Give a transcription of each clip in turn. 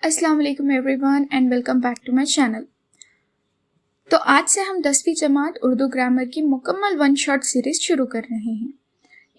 अस्सलाम वालेकुम everyone and welcome back to my channel. तो आज से हम 10वीं जमात उर्दू ग्रामर की मुकम्मल वन शॉट सीरीज़ शुरू कर रहे हैं।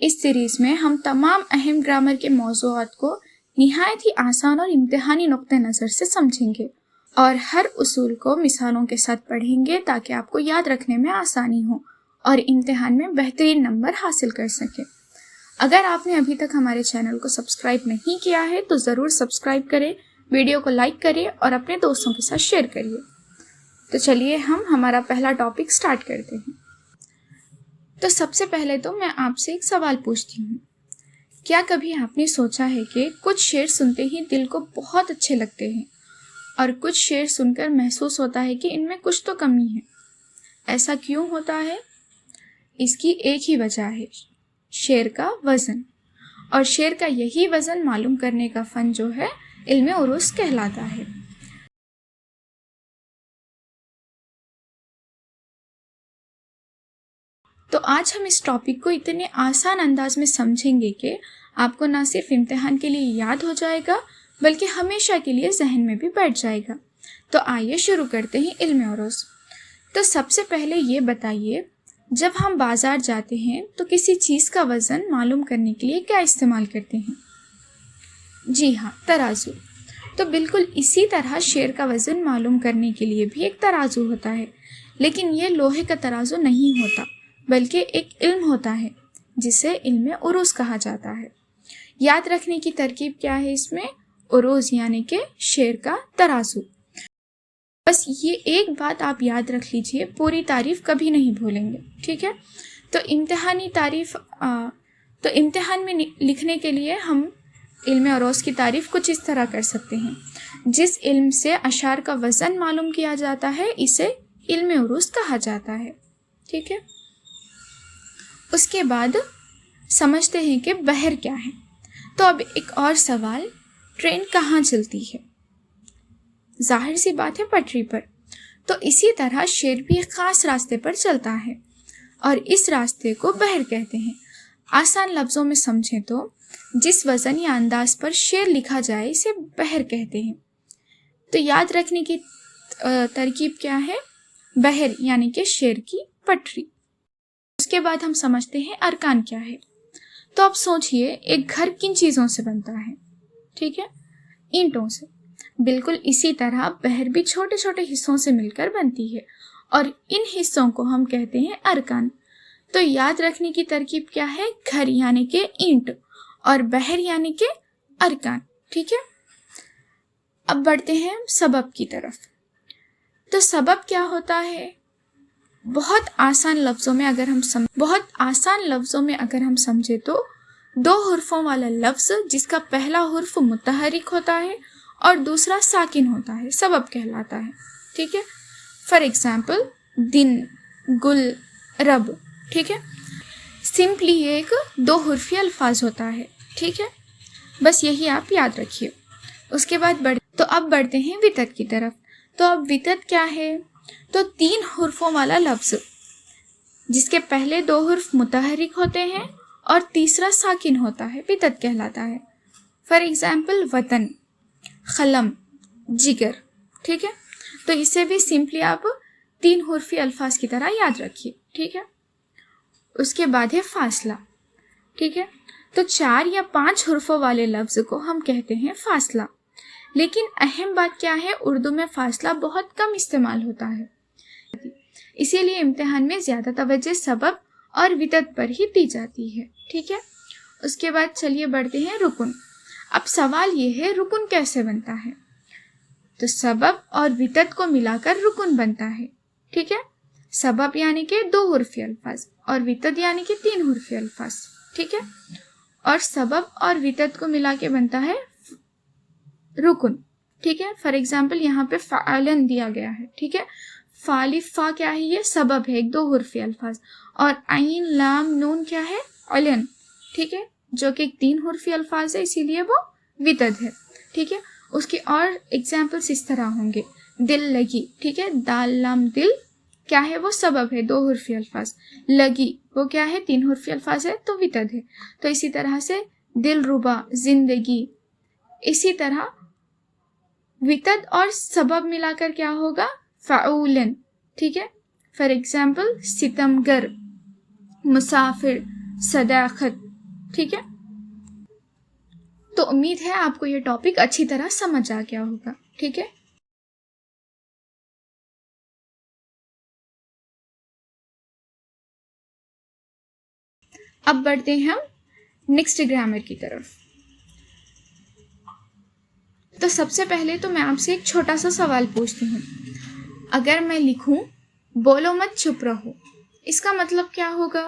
इस सीरीज़ में हम तमाम अहम ग्रामर के मौज़ूआत को निहायत ही आसान और इम्तिहानी नुक्ते नज़र से समझेंगे और हर उसूल को मिसालों के साथ पढ़ेंगे ताकि आपको याद रखने में आसानी हो और इम्तिहान में बेहतरीन नंबर हासिल कर सकें। अगर आपने अभी तक हमारे चैनल को सब्सक्राइब नहीं किया है तो ज़रूर सब्सक्राइब करें, वीडियो को लाइक करिए और अपने दोस्तों के साथ शेयर करिए। तो चलिए हम हमारा पहला टॉपिक स्टार्ट करते हैं। तो सबसे पहले तो मैं आपसे एक सवाल पूछती हूँ, क्या कभी आपने सोचा है कि कुछ शेर सुनते ही दिल को बहुत अच्छे लगते हैं और कुछ शेर सुनकर महसूस होता है कि इनमें कुछ तो कमी है। ऐसा क्यों होता है? इसकी एक ही वजह है, शेर का वज़न। और शेर का यही वज़न मालूम करने का फ़न जो है इल्मे उरूस कहलाता है। तो आज हम इस टॉपिक को इतने आसान अंदाज में समझेंगे कि आपको ना सिर्फ इम्तिहान के लिए याद हो जाएगा बल्कि हमेशा के लिए जहन में भी बैठ जाएगा। तो आइए शुरू करते हैं इल्मे उरूस। तो सबसे पहले ये बताइए, जब हम बाज़ार जाते हैं तो किसी चीज़ का वज़न मालूम करने के लिए क्या इस्तेमाल करते हैं? जी हाँ, तराजू। तो बिल्कुल इसी तरह शेर का वज़न मालूम करने के लिए भी एक तराजू होता है, लेकिन ये लोहे का तराजू नहीं होता बल्कि एक इल्म होता है जिसे इल्मे उरूस कहा जाता है। याद रखने की तरकीब क्या है इसमें? उरूस यानी कि शेर का तराजू। बस ये एक बात आप याद रख लीजिए, पूरी तारीफ़ कभी नहीं भूलेंगे, ठीक है? तो इम्तिहान में लिखने के लिए हम इल्मे उरूस की तारीफ़ कुछ इस तरह कर सकते हैं। जिस इल्म से अशार का वज़न मालूम किया जाता है इसे इल्मे उरूस कहा जाता है, ठीक है? उसके बाद समझते हैं कि बहर क्या है। तो अब एक और सवाल, ट्रेन कहाँ चलती है? जाहिर सी बात है, पटरी पर। तो इसी तरह शेर भी एक ख़ास रास्ते पर चलता है और इस रास्ते को बहर कहते हैं। आसान लफ्ज़ों में समझें तो जिस वज़न या अंदाज पर शेर लिखा जाए इसे बहर कहते हैं। तो याद रखने की तरकीब क्या है? बहर यानी कि शेर की पटरी। उसके बाद हम समझते हैं अरकान क्या है। तो अब सोचिए, एक घर किन चीज़ों से बनता है? ठीक है, ईंटों से। बिल्कुल इसी तरह बहर भी छोटे छोटे हिस्सों से मिलकर बनती है और इन हिस्सों को हम कहते हैं अरकान। तो याद रखने की तरकीब क्या है? घर यानी कि ईंट और बहर यानी कि अरकान, ठीक है? अब बढ़ते हैं सबब की तरफ। तो सबब क्या होता है? बहुत आसान लफ्ज़ों में अगर हम समझे तो दो हुर्फों वाला लफ्ज़ जिसका पहला हुर्फ मुतहरिक होता है और दूसरा साकिन होता है सबब कहलाता है, ठीक है? फॉर एग्जाम्पल दिन, गुल, रब, ठीक है? सिंपली ये एक दो हुर्फी अल्फाज होता है, ठीक है? बस यही आप याद रखिए। उसके बाद अब बढ़ते हैं वितत की तरफ। तो अब वितत क्या है? तो तीन हुर्फों वाला लफ्ज़ जिसके पहले दो हुर्फ मुतहरिक होते हैं और तीसरा साकिन होता है वितत कहलाता है। फॉर एग्जाम्पल वतन, खलम, जिगर, ठीक है? तो इसे भी सिंपली आप तीन हुर्फी अल्फाज की तरह याद रखिए, ठीक है? उसके बाद है फासला, ठीक है? तो 4 या 5 हुर्फों वाले लफ्ज़ को हम कहते हैं फासला। लेकिन अहम बात क्या है? उर्दू में फासला बहुत कम इस्तेमाल होता है, इसीलिए इम्तिहान में ज़्यादा तवज्जो सबब और वितत पर ही दी जाती है, ठीक है? उसके बाद चलिए बढ़ते हैं रुकुन। अब सवाल ये है, रुकुन कैसे बनता है? तो सबब और वितत को मिलाकर रुकुन बनता है, ठीक है? सबब यानी कि 2 हुर्फी अल्फाज और वितत यानी कि 3 हुर्फी अल्फाज, ठीक है? और सबब और वितत को मिला के बनता है रुकुन, ठीक है? फॉर एग्जाम्पल यहाँ पे फ़अलन दिया गया है, ठीक है? फ़ा क्या है? ये सबब है, एक 2 हुर्फी अल्फाज। और आइन, लाम, नून क्या है? अलन, ठीक है? जो कि 3 हुर्फी अल्फाज है, इसीलिए वो वितत है, ठीक है? उसके और एग्जाम्पल्स इस तरह होंगे, दिल लगी, ठीक है? दाल, लाम, दिल क्या है? वो सबब है, 2 हुर्फी अल्फाज। लगी वो क्या है? 3 हुर्फी अल्फाज है, तो वितत है। तो इसी तरह से दिल रुबा, जिंदगी, इसी तरह वितद और सबब मिलाकर क्या होगा, फ़ाउलन, ठीक है। फॉर एग्जाम्पल सितमगर, मुसाफिर, सदाकत, ठीक है। तो उम्मीद है आपको ये टॉपिक अच्छी तरह समझ आ गया होगा, ठीक है। अब बढ़ते हैं हम नेक्स्ट ग्रामर की तरफ। तो सबसे पहले तो मैं आपसे एक छोटा सा सवाल पूछती हूँ। अगर मैं लिखूं बोलो मत चुप रहो, इसका मतलब क्या होगा?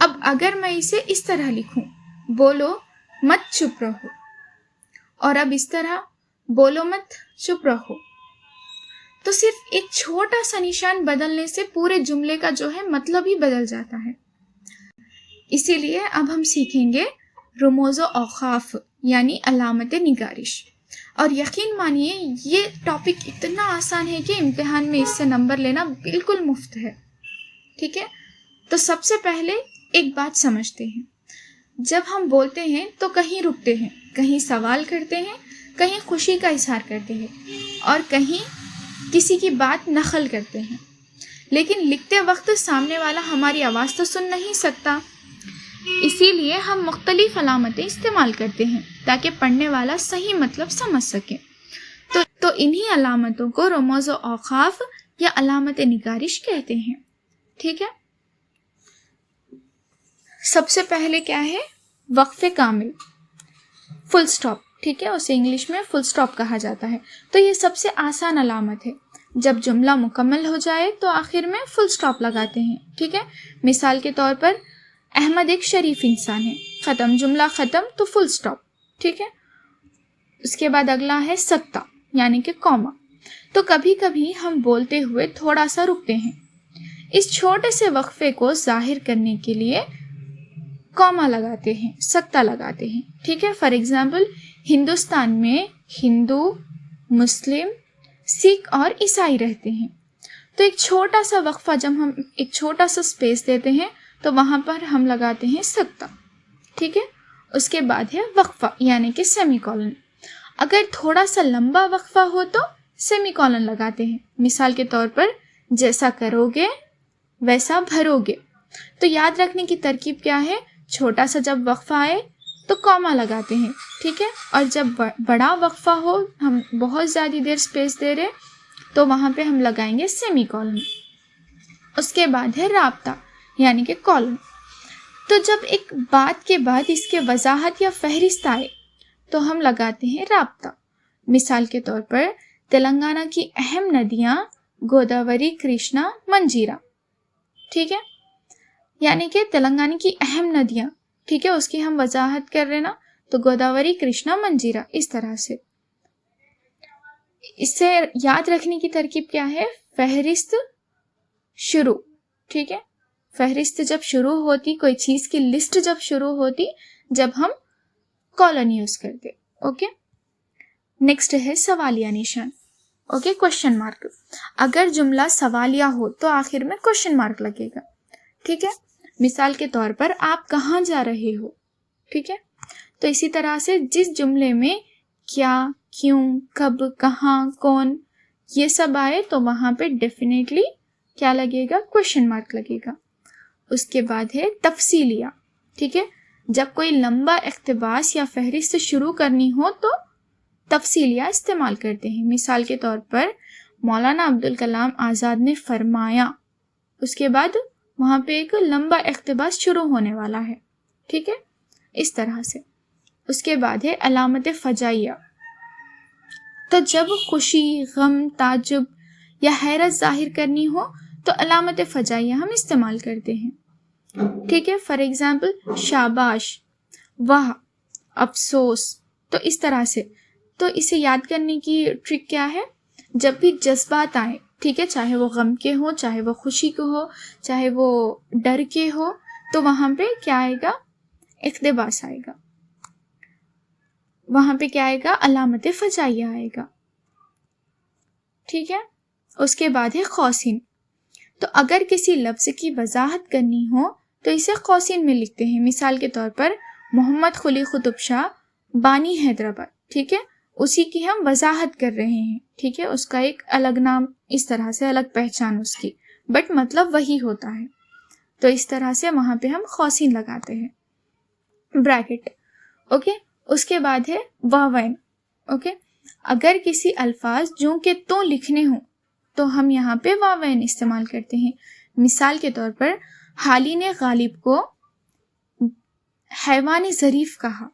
अब अगर मैं इसे इस तरह लिखूं, बोलो मत चुप रहो, और अब इस तरह बोलो मत चुप रहो, तो सिर्फ एक छोटा सा निशान बदलने से पूरे जुमले का जो है मतलब ही बदल जाता है। इसीलिए अब हम सीखेंगे रमूज़ औक़ाफ़ यानी अलामत निगारिश। और यकीन मानिए ये टॉपिक इतना आसान है कि इम्तिहान में इससे नंबर लेना बिल्कुल मुफ्त है, ठीक है। तो सबसे पहले एक बात समझते हैं, जब हम बोलते हैं तो कहीं रुकते हैं, कहीं सवाल करते हैं, कहीं खुशी का इजहार करते हैं, और कहीं किसी की बात नकल करते हैं। लेकिन लिखते वक्त सामने वाला हमारी आवाज़ तो सुन नहीं सकता, इसीलिए हम मुख्तलिफ अलामतें इस्तेमाल करते हैं ताकि पढ़ने वाला सही मतलब समझ सके। तो इन्हीं अलामतों को रमूज़ औक़ाफ़ या अलामत निगारिश कहते हैं, ठीक है। सबसे पहले क्या है, वक्फ़े कामिल, फुल स्टॉप, ठीक है, उसे इंग्लिश में फुल स्टॉप कहा जाता है। तो ये सबसे आसान अलामत है। जब जुमला मुकम्मल हो जाए तो आखिर में फुल स्टॉप लगाते हैं, ठीक है। मिसाल के तौर पर अहमद एक शरीफ इंसान है, ख़त्म, जुमला ख़त्म तो फुल स्टॉप, ठीक है। उसके बाद अगला है सत्ता यानी कि कॉमा। तो कभी कभी हम बोलते हुए थोड़ा सा रुकते हैं, इस छोटे से वक्फे को जाहिर करने के लिए कॉमा लगाते हैं, सत्ता लगाते हैं, ठीक है। फॉर एग्जाम्पल हिंदुस्तान में हिंदू, मुस्लिम, सिख और ईसाई रहते हैं। तो एक छोटा सा वक्फा, जब हम एक छोटा सा स्पेस देते हैं तो वहाँ पर हम लगाते हैं सत्ता, ठीक है। उसके बाद है वक्फा यानी कि सेमी कॉलन। अगर थोड़ा सा लंबा वक्फा हो तो सेमी कॉलन लगाते हैं। मिसाल के तौर पर जैसा करोगे वैसा भरोगे। तो याद रखने की तरकीब क्या है, छोटा सा जब वक्फा आए तो कॉमा लगाते हैं, ठीक है। और जब बड़ा वक्फा हो, हम बहुत ज़्यादा देर स्पेस दे रहे, तो वहाँ पे हम लगाएंगे सेमी कॉलन। उसके बाद है राब्ता यानी कि कॉलन। तो जब एक बात के बाद इसके वजाहत या फहरिस्त आए तो हम लगाते हैं राब्ता। मिसाल के तौर पर तेलंगाना की अहम नदियाँ गोदावरी, कृष्णा, मंजीरा, ठीक है। यानी कि तेलंगाना की अहम नदियाँ, ठीक है, उसकी हम वजाहत कर रहे ना, तो गोदावरी, कृष्णा, मंजीरा, इस तरह से। इससे याद रखने की तरकीब क्या है, फहरिस्त शुरू, ठीक है। फहरिस्त जब शुरू होती, कोई चीज़ की लिस्ट जब शुरू होती, जब हम कॉलन यूज करते, ओके। नेक्स्ट है सवालिया निशान, ओके, क्वेश्चन मार्क। अगर जुमला सवालिया हो तो आखिर में क्वेश्चन मार्क लगेगा, ठीक है। मिसाल के तौर पर आप कहाँ जा रहे हो, ठीक है। तो इसी तरह से जिस जुमले में क्या, क्यों, कब, कहाँ, कौन, ये सब आए तो वहाँ पे डेफिनेटली क्या लगेगा, क्वेश्चन मार्क लगेगा। उसके बाद है तफसीलिया, ठीक है। जब कोई लंबा इख्तिबास या फहरिस्त शुरू करनी हो तो तफसीलिया इस्तेमाल करते हैं। मिसाल के तौर पर मौलाना अब्दुल कलाम आज़ाद ने फरमाया, उसके बाद वहाँ पे एक लंबा इख्तिबास शुरू होने वाला है, ठीक है, इस तरह से। उसके बाद है अलामत फजाइया। तो जब खुशी, गम, ताजुब या हैरत जाहिर करनी हो तो अलामत फजाइया हम इस्तेमाल करते हैं, ठीक है। फॉर एग्जाम्पल शाबाश, वाह, अफसोस, तो इस तरह से। तो इसे याद करने की ट्रिक क्या है, जब भी जज्बात आए, ठीक है, चाहे वो गम के हो, चाहे वो खुशी के हो, चाहे वो डर के हो, तो वहाँ पे क्या आएगा, इख्तिबास आएगा, वहाँ पे क्या आएगा, अलामत फजाइया आएगा, ठीक है। उसके बाद है कौसिन। तो अगर किसी लफ्ज़ की वजाहत करनी हो तो इसे कौसिन में लिखते हैं। मिसाल के तौर पर मोहम्मद कुली कुतुब शाह बानी हैदराबाद, ठीक है, اسی کی ہم وضاحت کر رہے ہیں، ٹھیک ہے، اس کا ایک الگ نام، اس طرح سے الگ پہچان اس کی، بٹ مطلب وہی ہوتا ہے. تو اس طرح سے وہاں پہ ہم خوسین لگاتے ہیں، بریکٹ. اوکے، اس کے بعد ہے واوین. اوکے، اگر کسی الفاظ جو کہ تو لکھنے ہوں تو ہم یہاں پہ واوین استعمال کرتے ہیں. مثال کے طور پر حالی نے غالب کو حیوان ظریف کہا.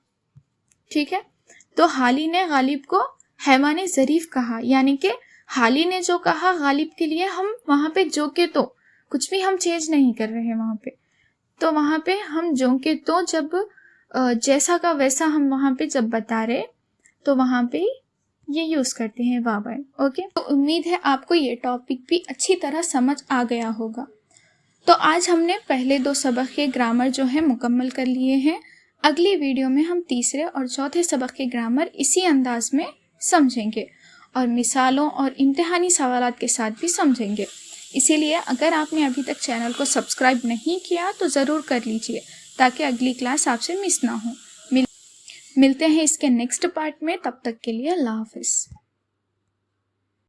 ٹھیک ہے، تو حالی نے غالب کو حیوان ظریف کہا، یعنی کہ حالی نے جو کہا غالب کے لیے ہم وہاں پہ جو کہ تو کچھ بھی ہم چینج نہیں کر رہے وہاں پہ. تو وہاں پہ ہم جو کہ تو جب جیسا کا ویسا ہم وہاں پہ جب بتا رہے تو وہاں پہ یہ یوز کرتے ہیں واوین. اوکے، تو امید ہے آپ کو یہ ٹاپک بھی اچھی طرح سمجھ آ گیا ہوگا. تو آج ہم نے پہلے 2 سبق کے گرامر جو ہے مکمل کر لیے ہیں. اگلی ویڈیو میں ہم تیسرے اور چوتھے سبق کے گرامر اسی انداز میں سمجھیں گے اور مثالوں اور امتحانی سوالات کے ساتھ بھی سمجھیں گے. اسی لیے اگر آپ نے ابھی تک چینل کو سبسکرائب نہیں کیا تو ضرور کر لیجئے تاکہ اگلی کلاس آپ سے مس نہ ہو. ملتے ہیں اس کے نیکسٹ پارٹ میں، تب تک کے لیے اللہ حافظ.